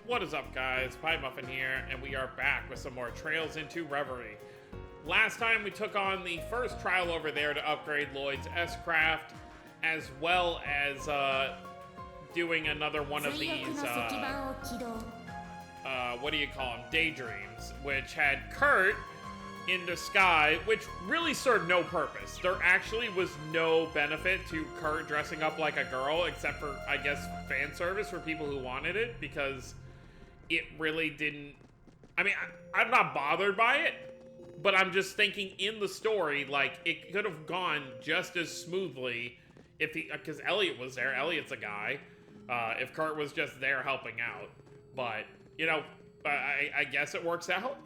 What is up, guys? Pie Muffin here, and we are back with some more Trails into Reverie. Last time we took on the first trial over there to upgrade Lloyd's S-Craft, as well as doing another one of these, what do you call them? Daydreams, which had Kurt in disguise, which really served no purpose. There actually was no benefit to Kurt dressing up like a girl, except for, I guess, fan service for people who wanted it, because it really didn't... I mean, I'm not bothered by it, but I'm just thinking in the story, like, it could have gone just as smoothly if he... Because Elliot was there. Elliot's a guy. If Kurt was just there helping out. But, you know, I guess it works out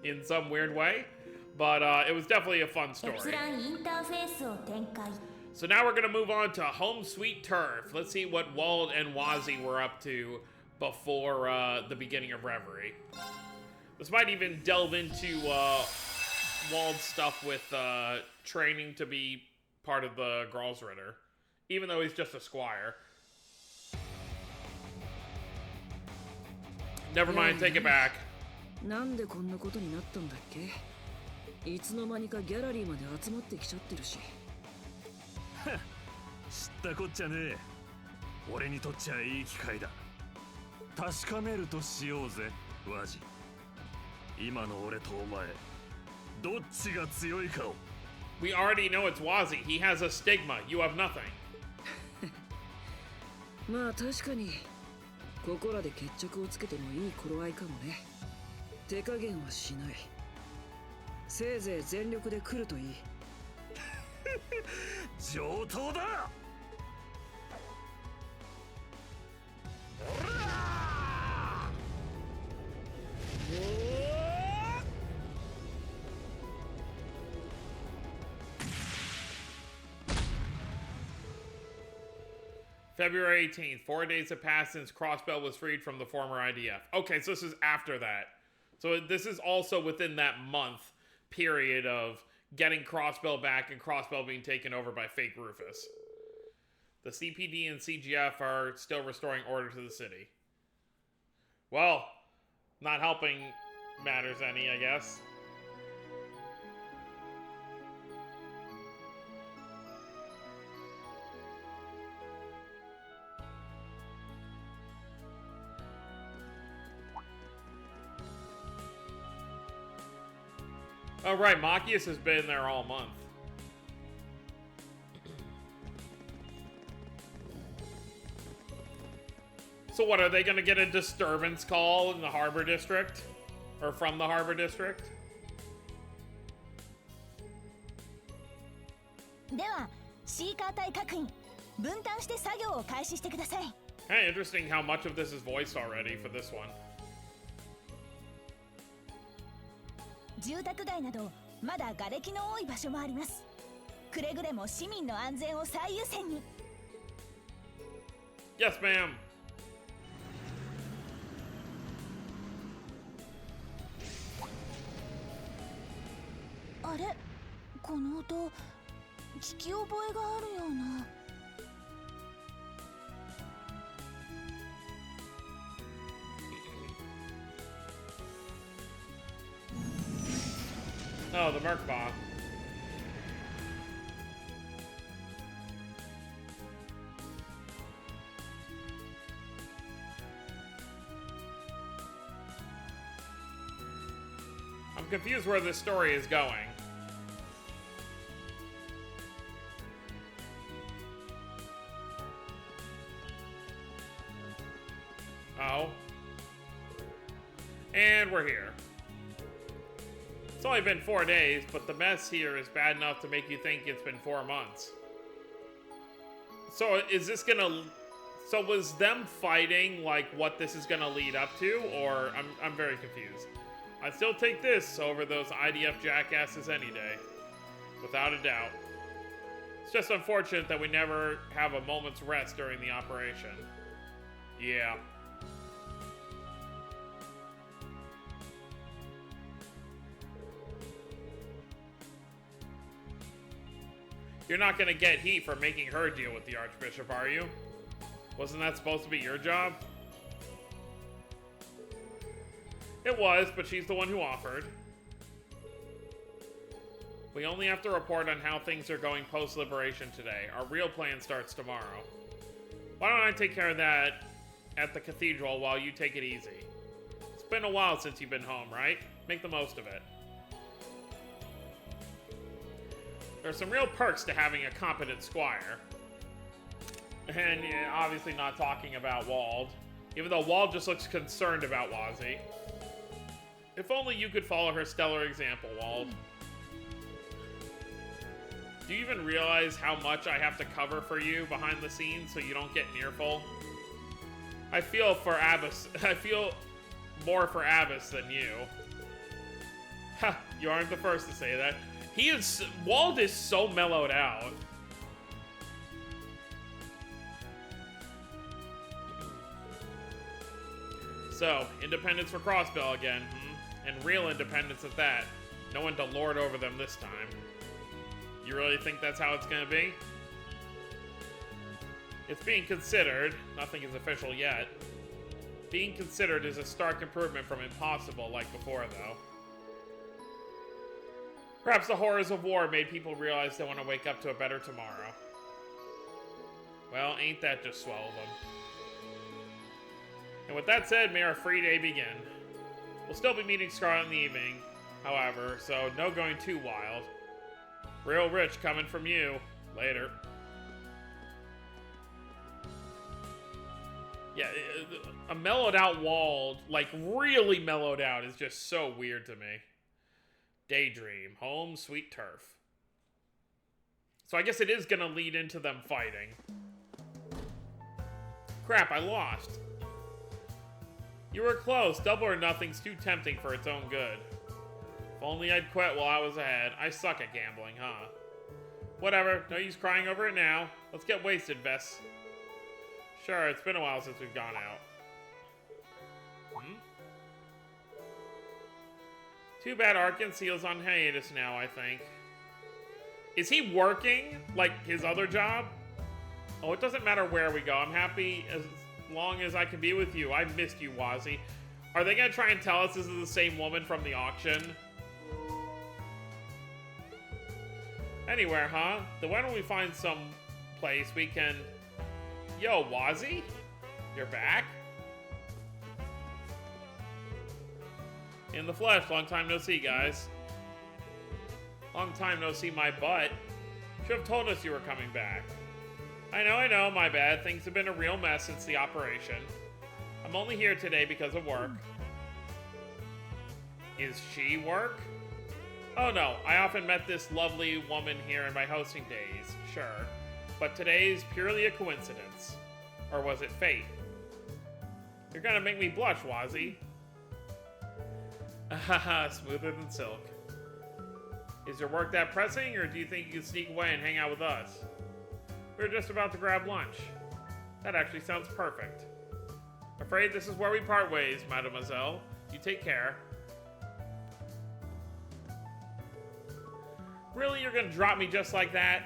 in some weird way. But it was definitely a fun story. So now we're going to move on to Home Sweet Turf. Let's see what Wald and Wazzy were up to before the beginning of Reverie. This might even delve into Wald's stuff with training to be part of the Gralsritter, even though he's just a squire. Never mind, take it back. なんでこんなことになったんだっけ? いつの間にかギャラリーまで集まってきちゃってるし。知ったこっちゃねえ。俺にとっちゃいい機会だ。確かめるとしようぜ、ワジ。今の俺とお前、どっちが強いかを。We already know it's Wazzy. He has a stigma. You have nothing. まあ確かに、ここらで決着をつけてもいい頃合いかもね。手加減はしない。せいぜい全力で来るといい。上等だ。February 18th. 4 days have passed since Crossbell was freed from the former IDF. Okay, so this is after that. So this is also within that month period of getting Crossbell back and Crossbell being taken over by fake Rufus. The CPD and CGF are still restoring order to the city. Well, not helping matters any, I guess. Oh, right, Machias has been there all month. So what, are they going to get a disturbance call in the Harbor District? Or from the Harbor District? Hey, interesting how much of this is voiced already for this one. 住宅街などまだ瓦礫の多い場所もあります。くれぐれも市民の安全を最優先に。Yes, ma'am. あれ、この音、聞き覚えがあるような。Oh, the Merkbah. I'm confused where this story is going. Oh. And we're here. It's only been 4 days, but the mess here is bad enough to make you think it's been 4 months. So is this gonna... So was them fighting, like, what this is gonna lead up to? Or... I'm very confused. I'd still take this over those IDF jackasses any day. Without a doubt. It's just unfortunate that we never have a moment's rest during the operation. Yeah. You're not gonna get heat for making her deal with the Archbishop, are you? Wasn't that supposed to be your job? It was, but she's the one who offered. We only have to report on how things are going post-liberation today. Our real plan starts tomorrow. Why don't I take care of that at the cathedral while you take it easy? It's been a while since you've been home, right? Make the most of it. There's some real perks to having a competent squire. And yeah, obviously not talking about Wald. Even though Wald just looks concerned about Wazzy. If only you could follow her stellar example, Wald. Do you even realize how much I have to cover for you behind the scenes so you don't get nearful? I feel for Abbas. I feel more for Abbas than you. Ha, you aren't the first to say that. Wald is so mellowed out. So, independence for Crossbell again, and real independence at that. No one to lord over them this time. You really think that's how it's gonna be? It's being considered. Nothing is official yet. Being considered is a stark improvement from impossible like before, though. Perhaps the horrors of war made people realize they want to wake up to a better tomorrow. Well, ain't that just swell of them? And with that said, may our free day begin. We'll still be meeting Scarlet in the evening, however, so no going too wild. Real rich coming from you. Later. Yeah, a mellowed out Wald, like really mellowed out, is just so weird to me. Daydream. Home, sweet turf. So I guess it is gonna lead into them fighting. Crap, I lost. You were close. Double or nothing's too tempting for its own good. If only I'd quit while I was ahead. I suck at gambling, huh? Whatever. No use crying over it now. Let's get wasted, Vess. Sure, it's been a while since we've gone out. Too bad Arkanseal's on hiatus now, I think. Is he working like his other job? Oh, it doesn't matter where we go. I'm happy as long as I can be with you. I missed you, Wazzy. Are they gonna try and tell us this is the same woman from the auction? Anywhere, huh? Then why don't we find some place we can... Yo, Wazzy? You're back? In the flesh. Long time no see, guys. Long time no see my butt. Should have told us you were coming back. I know, my bad. Things have been a real mess since the operation. I'm only here today because of work. Is she work? Oh no, I often met this lovely woman here in my hosting days, sure. But today's purely a coincidence. Or was it fate? You're gonna make me blush, Wazzy. Haha, smoother than silk. Is your work that pressing, or do you think you can sneak away and hang out with us? We were just about to grab lunch. That actually sounds perfect. Afraid this is where we part ways, mademoiselle. You take care. Really, you're gonna drop me just like that?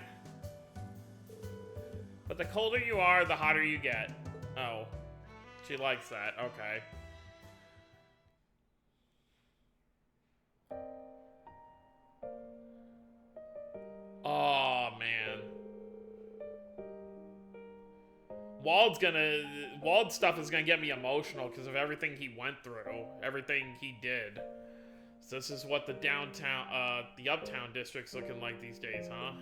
But the colder you are, the hotter you get. Oh. She likes that. Okay. Oh, man. Wald stuff is gonna get me emotional because of everything he went through. Everything he did. So this is what the uptown district's looking like these days, huh?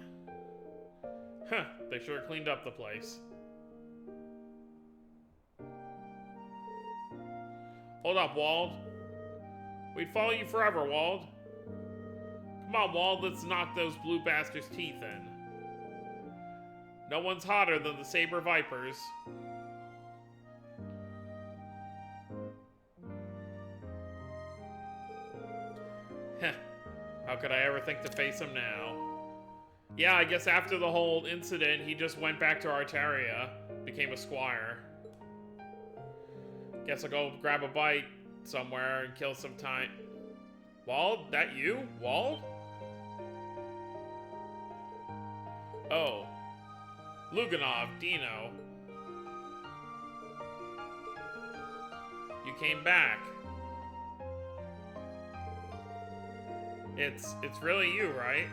Huh, they sure cleaned up the place. Hold up, Wald. We'd follow you forever, Wald. Come on, Wald, let's knock those blue bastards' teeth in. No one's hotter than the Saber Vipers. Heh. How could I ever think to face him now? Yeah, I guess after the whole incident, he just went back to Artaria, became a squire. Guess I'll go grab a bite somewhere and kill some time. Wald? That you? Wald? Oh. Luganov, Dino. You came back. It's really you, right?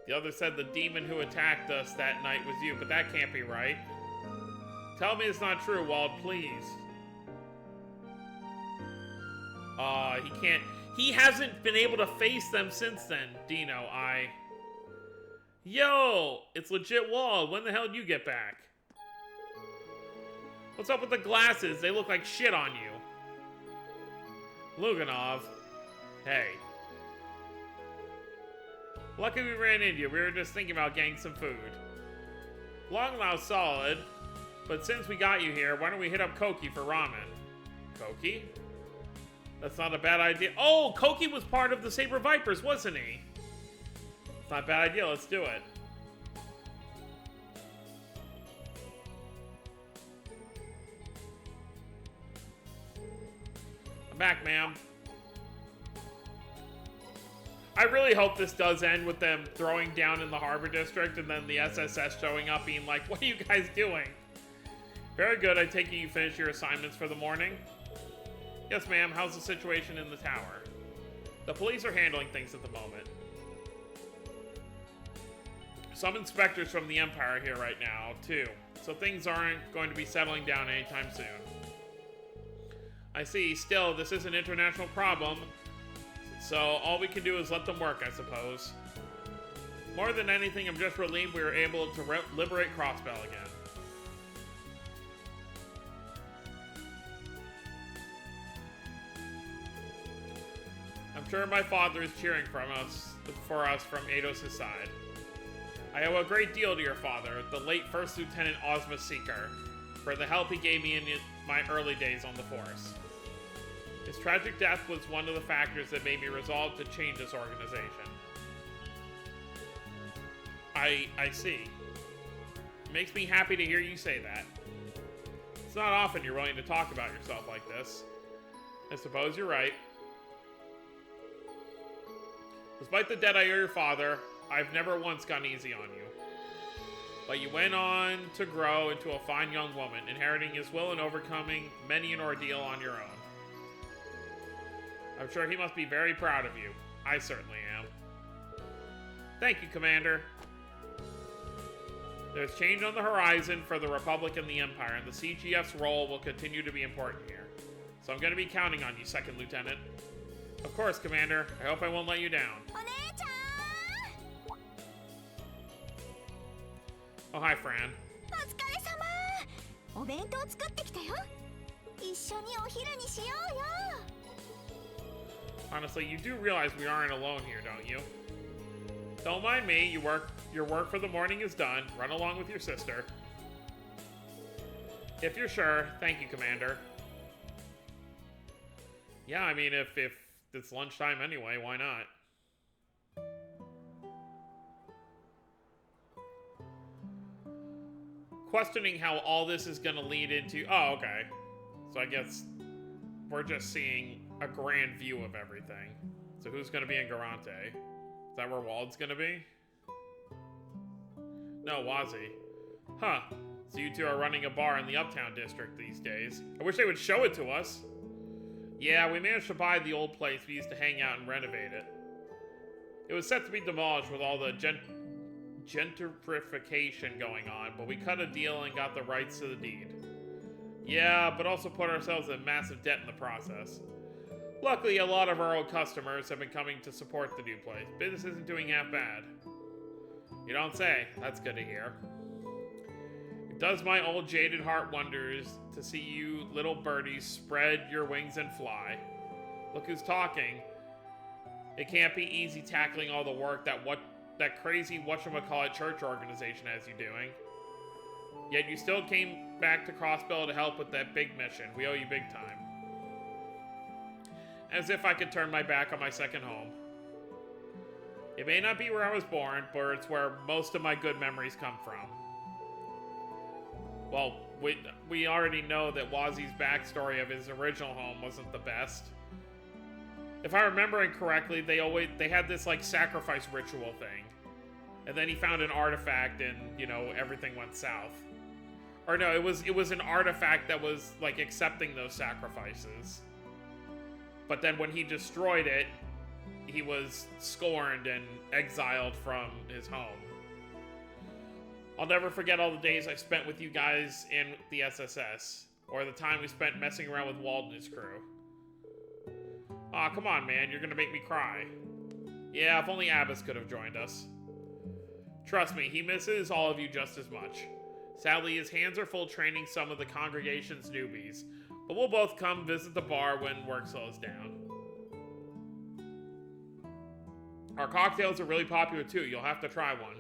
The other said the demon who attacked us that night was you, but that can't be right. Tell me it's not true, Wald, please. He can't. He hasn't been able to face them since then, Dino. Yo, it's legit Wald. When the hell did you get back? What's up with the glasses? They look like shit on you. Luganov. Hey. Lucky we ran into you. We were just thinking about getting some food. Longlow's solid, but since we got you here, why don't we hit up Koki for ramen? Koki? That's not a bad idea. Oh, Koki was part of the Saber Vipers, wasn't he? It's not a bad idea. Let's do it. I'm back, ma'am. I really hope this does end with them throwing down in the Harbor District and then the SSS showing up being like, what are you guys doing? Very good. I take it you finished your assignments for the morning? Yes, ma'am. How's the situation in the tower? The police are handling things at the moment. Some inspectors from the Empire are here right now, too. So things aren't going to be settling down anytime soon. I see. Still, this is an international problem. So all we can do is let them work, I suppose. More than anything, I'm just relieved we were able to liberate Crossbell again. I'm sure my father is cheering for us from Eidos' side. I owe a great deal to your father, the late First Lieutenant Ozma Seeker, for the help he gave me in my early days on the Force. His tragic death was one of the factors that made me resolve to change this organization. I see. It makes me happy to hear you say that. It's not often you're willing to talk about yourself like this. I suppose you're right. Despite the debt I owe your father, I've never once gone easy on you. But you went on to grow into a fine young woman, inheriting his will and overcoming many an ordeal on your own. I'm sure he must be very proud of you. I certainly am. Thank you, Commander. There's change on the horizon for the Republic and the Empire, and the CGF's role will continue to be important here. So I'm going to be counting on you, Second Lieutenant. Of course, Commander. I hope I won't let you down. Oh, hi, Fran. Honestly, you do realize we aren't alone here, don't you? Don't mind me. Your work for the morning is done. Run along with your sister. If you're sure. Thank you, Commander. Yeah, I mean, if it's lunchtime anyway, why not? Questioning how all this is going to lead into... Oh, okay. So I guess we're just seeing a grand view of everything. So who's going to be in Garante? Is that where Wald's going to be? No, Wazi. Huh. So you two are running a bar in the Uptown District these days. I wish they would show it to us. Yeah, we managed to buy the old place we used to hang out and renovate it. It was set to be demolished with all the gentrification going on, but we cut a deal and got the rights to the deed. Yeah, but also put ourselves in massive debt in the process. Luckily, a lot of our old customers have been coming to support the new place. Business isn't doing half bad. You don't say. That's good to hear. It does my old jaded heart wonders to see you little birdies spread your wings and fly. Look who's talking. It can't be easy tackling all the work that crazy whatchamacallit church organization has you doing. Yet you still came back to Crossbell to help with that big mission. We owe you big time. As if I could turn my back on my second home. It may not be where I was born, but it's where most of my good memories come from. Well, we already know that Wazi's backstory of his original home wasn't the best. If I'm remembering correctly, they had this like sacrifice ritual thing. And then he found an artifact and, you know, everything went south. Or no, it was an artifact that was like accepting those sacrifices. But then when he destroyed it, he was scorned and exiled from his home. I'll never forget all the days I spent with you guys in the SSS, or the time we spent messing around with Wald and his crew. Aw, come on, man, you're gonna make me cry. Yeah, if only Abbas could have joined us. Trust me, he misses all of you just as much. Sadly, his hands are full training some of the congregation's newbies, but we'll both come visit the bar when work slows down. Our cocktails are really popular too, you'll have to try one.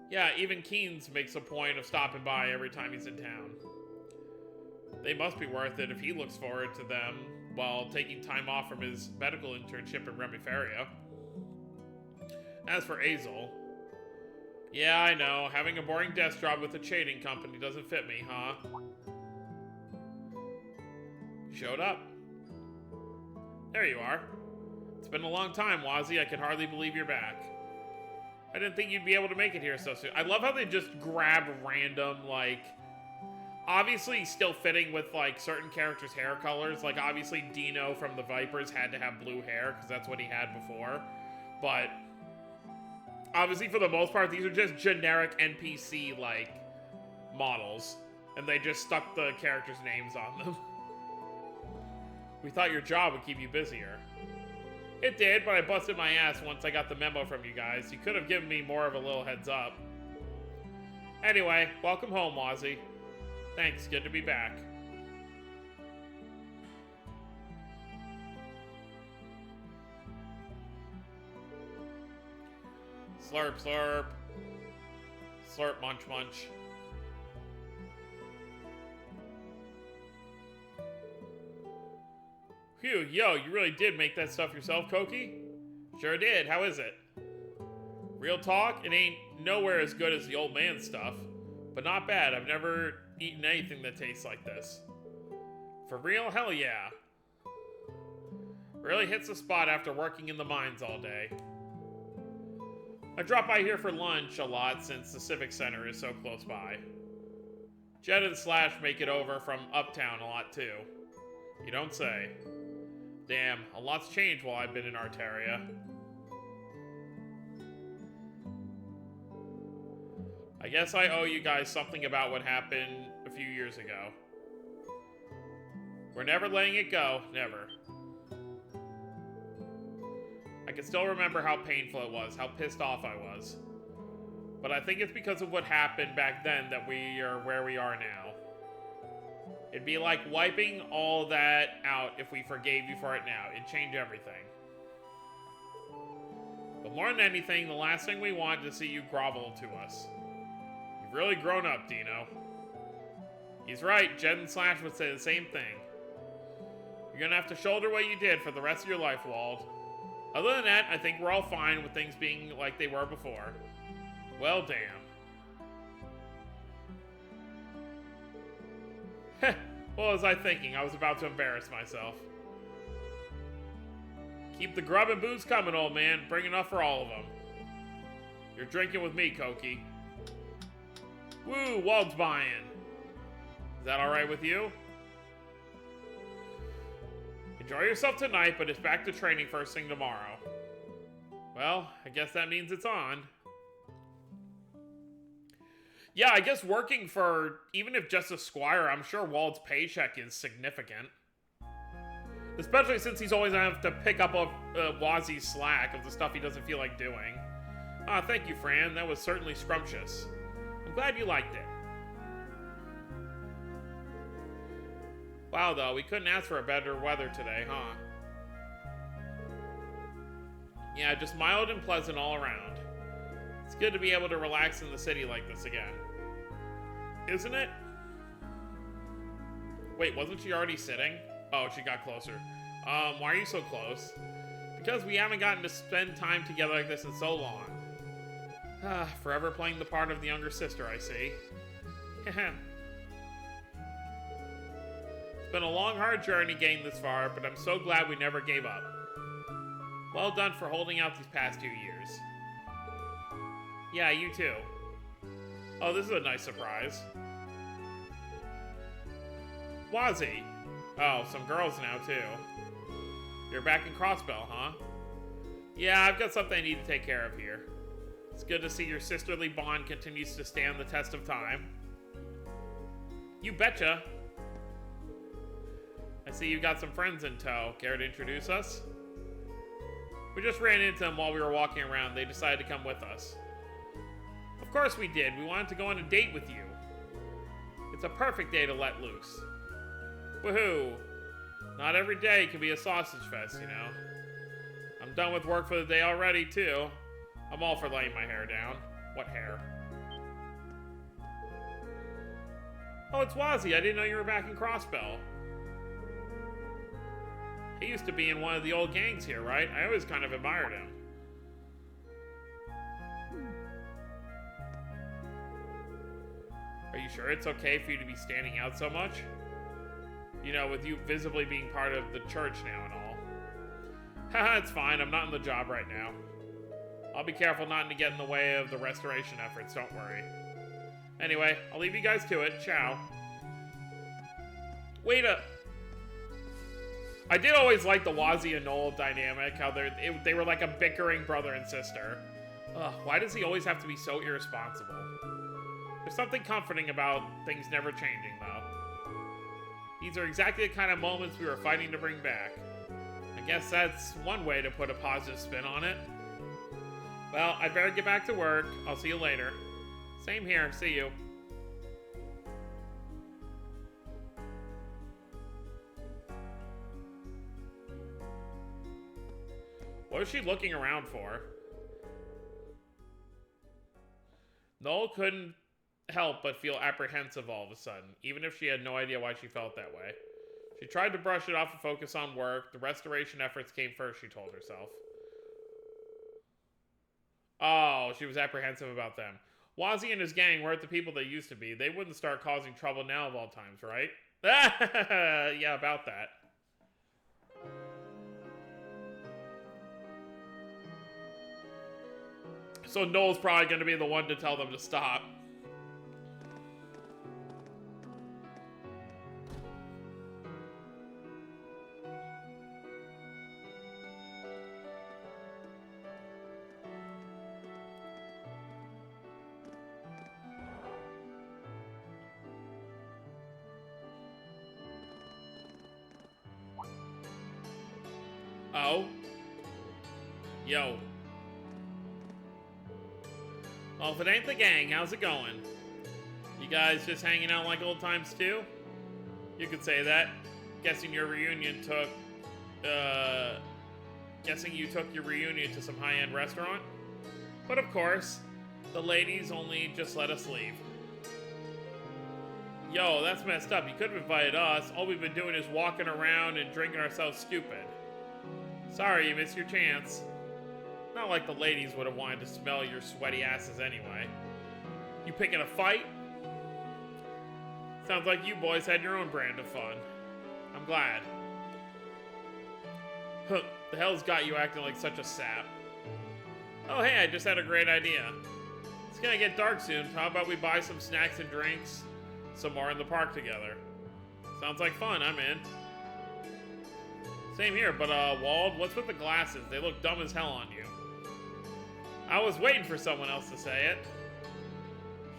Yeah, even Keen's makes a point of stopping by every time he's in town. They must be worth it if he looks forward to them while taking time off from his medical internship in Reverie. As for Azel, yeah, I know, having a boring desk job with a trading company doesn't fit me, huh? You showed up. There you are. It's been a long time, Wazzy. I can hardly believe you're back. I didn't think you'd be able to make it here so soon. I love how they just grab random, like, obviously still fitting with, like, certain characters' hair colors. Like, obviously Dino from the Vipers had to have blue hair, because that's what he had before. But obviously, for the most part, these are just generic NPC, like, models. And they just stuck the characters' names on them. We thought your job would keep you busier. It did, but I busted my ass once I got the memo from you guys. You could have given me more of a little heads up. Anyway, welcome home, Wazzy. Thanks, good to be back. Slurp, slurp. Slurp, munch, munch. Phew, yo, you really did make that stuff yourself, Koki? Sure did, how is it? Real talk, it ain't nowhere as good as the old man stuff. But not bad, I've never eaten anything that tastes like this. For real? Hell yeah. Really hits the spot after working in the mines all day. I drop by here for lunch a lot since the Civic Center is so close by. Jed and Slash make it over from uptown a lot too. You don't say. Damn, a lot's changed while I've been in Arteria. I guess I owe you guys something about what happened a few years ago. We're never letting it go, never. I can still remember how painful it was, how pissed off I was. But I think it's because of what happened back then that we are where we are now. It'd be like wiping all that out if we forgave you for it now. It'd change everything. But more than anything, the last thing we want is to see you grovel to us. You've really grown up, Dino. He's right, Jed and Slash would say the same thing. You're gonna have to shoulder what you did for the rest of your life, Wald. Other than that, I think we're all fine with things being like they were before. Well, damn. Heh, what was I thinking? I was about to embarrass myself. Keep the grub and booze coming, old man. Bring enough for all of them. You're drinking with me, Koki. Woo, Wald's buying. Is that alright with you? Enjoy yourself tonight, but it's back to training first thing tomorrow. Well, I guess that means it's on. Yeah, I guess working for, even if just a squire, I'm sure Wald's paycheck is significant. Especially since he's always gonna have to pick up Wazzy's slack of the stuff he doesn't feel like doing. Ah, thank you, Fran. That was certainly scrumptious. I'm glad you liked it. Wow, though, we couldn't ask for a better weather today, huh? Yeah, just mild and pleasant all around. It's good to be able to relax in the city like this again. Isn't it? Wait, wasn't she already sitting? Oh, she got closer. Why are you so close? Because we haven't gotten to spend time together like this in so long. Forever playing the part of the younger sister, I see. It's been a long, hard journey getting this far, but I'm so glad we never gave up. Well done for holding out these past 2 years. Yeah, you too. Oh, this is a nice surprise. Wazzy. Oh, some girls now, too. You're back in Crossbell, huh? Yeah, I've got something I need to take care of here. It's good to see your sisterly bond continues to stand the test of time. You betcha. I see you got some friends in tow. Care to introduce us? We just ran into them while we were walking around. They decided to come with us. Of course we did. We wanted to go on a date with you. It's a perfect day to let loose. Woohoo! Not every day can be a sausage fest, you know. I'm done with work for the day already, too. I'm all for laying my hair down. What hair? Oh, it's Wazzy. I didn't know you were back in Crossbell. He used to be in one of the old gangs here, right? I always kind of admired him. Are you sure it's okay for you to be standing out so much? You know, with you visibly being part of the church now and all. Haha, it's fine. I'm not in the job right now. I'll be careful not to get in the way of the restoration efforts, don't worry. Anyway, I'll leave you guys to it. Ciao. Wait a... I did always like the Wazzy and Noel dynamic, how they were like a bickering brother and sister. Ugh, why does he always have to be so irresponsible? There's something comforting about things never changing, though. These are exactly the kind of moments we were fighting to bring back. I guess that's one way to put a positive spin on it. Well, I'd better get back to work. I'll see you later. Same here. See you. What was she looking around for? Noel couldn't help but feel apprehensive all of a sudden, even if she had no idea why she felt that way. She tried to brush it off and focus on work. The restoration efforts came first, she told herself. Oh, she was apprehensive about them. Wazzy and his gang weren't the people they used to be. They wouldn't start causing trouble now of all times, right? Yeah, about that. So Noel's probably going to be the one to tell them to stop. Oh? Yo. Well, if it ain't the gang, how's it going? You guys just hanging out like old times too? You could say that. Guessing your reunion took, guessing you took your reunion to some high-end restaurant? But of course, the ladies only just let us leave. Yo, that's messed up. You could have invited us. All we've been doing is walking around and drinking ourselves stupid. Sorry, you missed your chance. Not like the ladies would have wanted to smell your sweaty asses anyway. You picking a fight? Sounds like you boys had your own brand of fun. I'm glad. Huh, the hell's got you acting like such a sap? Oh hey, I just had a great idea. It's gonna get dark soon, so how about we buy some snacks and drinks somewhere in the park together? Sounds like fun, I'm in. Same here, but Wald, what's with the glasses? They look dumb as hell on you. I was waiting for someone else to say it.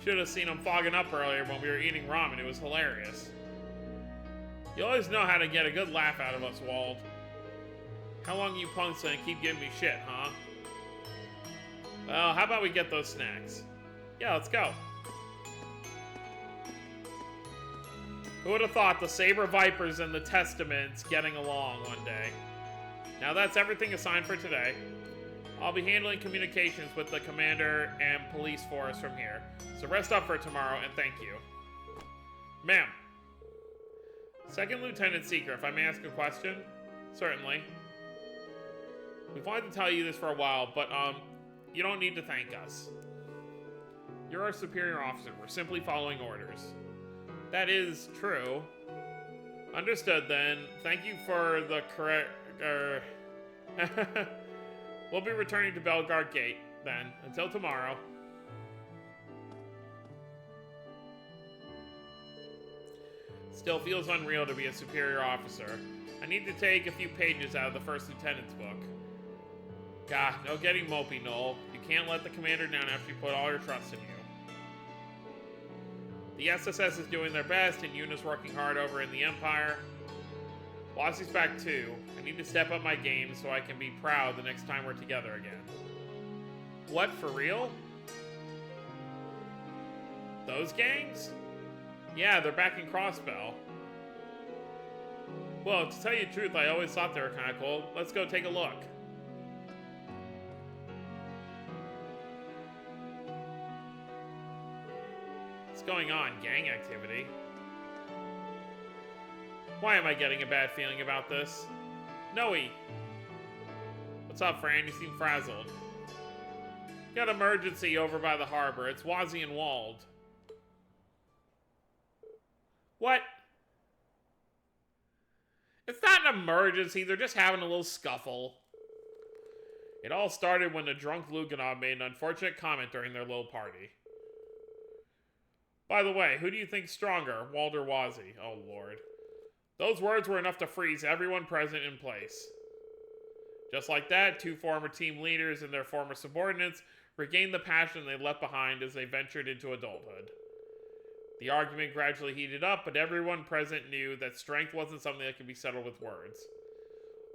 Should have seen him fogging up earlier when we were eating ramen. It was hilarious. You always know how to get a good laugh out of us, Wald. How long you punks gonna keep giving me shit, huh? Well, how about we get those snacks? Yeah, let's go. Who would have thought the Saber Vipers and the Testaments getting along one day? Now that's everything assigned for today. I'll be handling communications with the commander and police force from here. So rest up for tomorrow and thank you. Ma'am. Second Lieutenant Seeker, if I may ask a question? Certainly. We've wanted to tell you this for a while, but you don't need to thank us. You're our superior officer. We're simply following orders. That is true. Understood then. Thank you for the correct... We'll be returning to Belgard Gate, then. Until tomorrow. Still feels unreal to be a superior officer. I need to take a few pages out of the First Lieutenant's book. God, no getting mopey, Noel. You can't let the commander down after you put all your trust in you. The SSS is doing their best, and Yuna's working hard over in the Empire. Wassie's back too. I need to step up my game so I can be proud the next time we're together again. What, for real? Those gangs? Yeah, they're back in Crossbell. Well, to tell you the truth, I always thought they were kind of cool. Let's go take a look. What's going on? Gang activity? Why am I getting a bad feeling about this? Noe! What's up, Fran? You seem frazzled. Got emergency over by the harbor. It's Wazzy and Wald. What? It's not an emergency, they're just having a little scuffle. It all started when the drunk Luganov made an unfortunate comment during their little party. By the way, who do you think's stronger, Wald or Wazzy? Oh, Lord. Those words were enough to freeze everyone present in place. Just like that, two former team leaders and their former subordinates regained the passion they left behind as they ventured into adulthood. The argument gradually heated up, but everyone present knew that strength wasn't something that could be settled with words.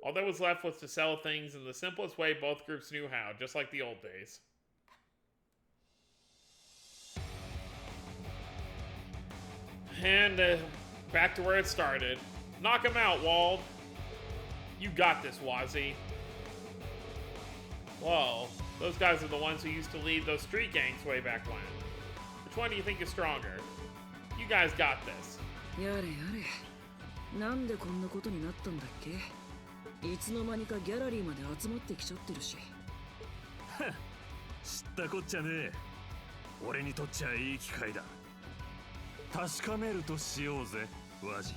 All that was left was to settle things in the simplest way both groups knew how, just like the old days. And back to where it started. Knock him out, Wald. You got this, Wazzy. Whoa, those guys are the ones who used to lead those street gangs way back when. Which one do you think is stronger? You guys got this. やれやれ。なんでこんなことになったんだっけ？いつの間にかギャラリーまで集まってきちゃってるし。知ったこっちゃねえ。俺にとっちゃいい機会だ。確かめるとしようぜ、ワジ。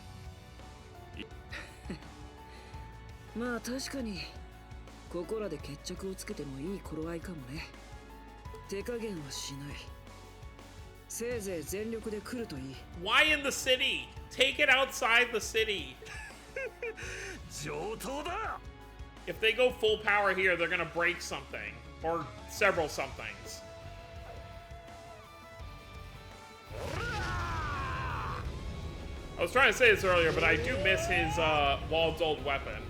まあ確かにここらで決着をつけてもいい頃合いかもね。手加減はしない。せいぜい全力で来るといい。Why in the city? Take it outside the city. 上等だ。If they go full power here, they're gonna break something. Or several somethings. I was trying to say this earlier, but I do miss his Wald's old weapon.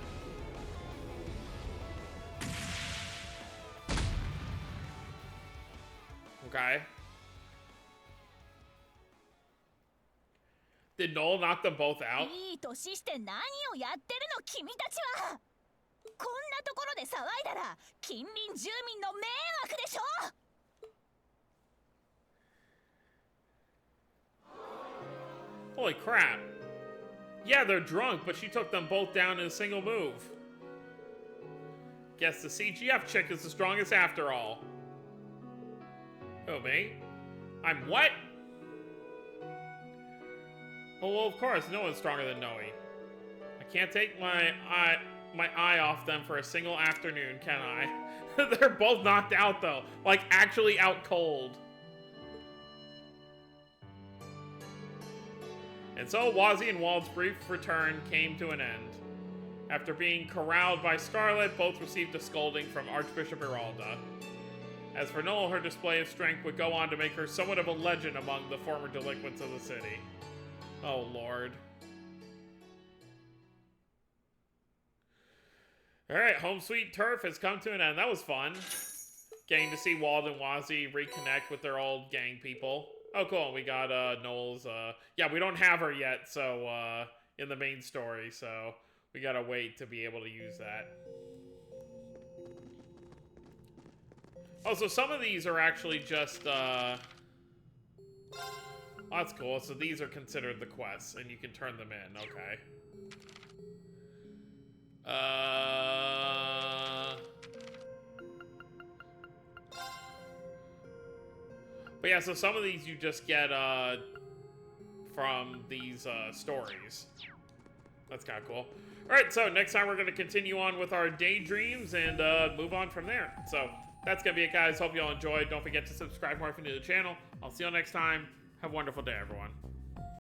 Okay. Did Noel knock them both out? いい年して何をやってるの君たちは。こんなところで騒いだら近隣住民の迷惑でしょ。Holy crap. Yeah, they're drunk, but she took them both down in a single move. Guess the CGF chick is the strongest after all. Oh, me? I'm what? Oh, well, of course, no one's stronger than Noe. I can't take my eye off them for a single afternoon, can I? They're both knocked out, though. Like, actually out cold. And so, Wazzy and Wald's brief return came to an end. After being corralled by Scarlet, both received a scolding from Archbishop Iralda. As for Noel, her display of strength would go on to make her somewhat of a legend among the former delinquents of the city. Oh, Lord. Alright, Home Sweet Turf has come to an end. That was fun. Getting to see Wald and Wazzy reconnect with their old gang people. Oh, cool. We got Noel's... yeah, we don't have her yet, so... in the main story, so... we gotta wait to be able to use that. Oh, so some of these are actually just, oh, that's cool. So these are considered the quests, and you can turn them in. Okay. But yeah, so some of these you just get, from these, stories. That's kind of cool. Alright, so next time we're going to continue on with our daydreams and, move on from there. So, that's going to be it, guys. Hope you all enjoyed. Don't forget to subscribe more if you're new to the channel. I'll see you all next time. Have a wonderful day, everyone.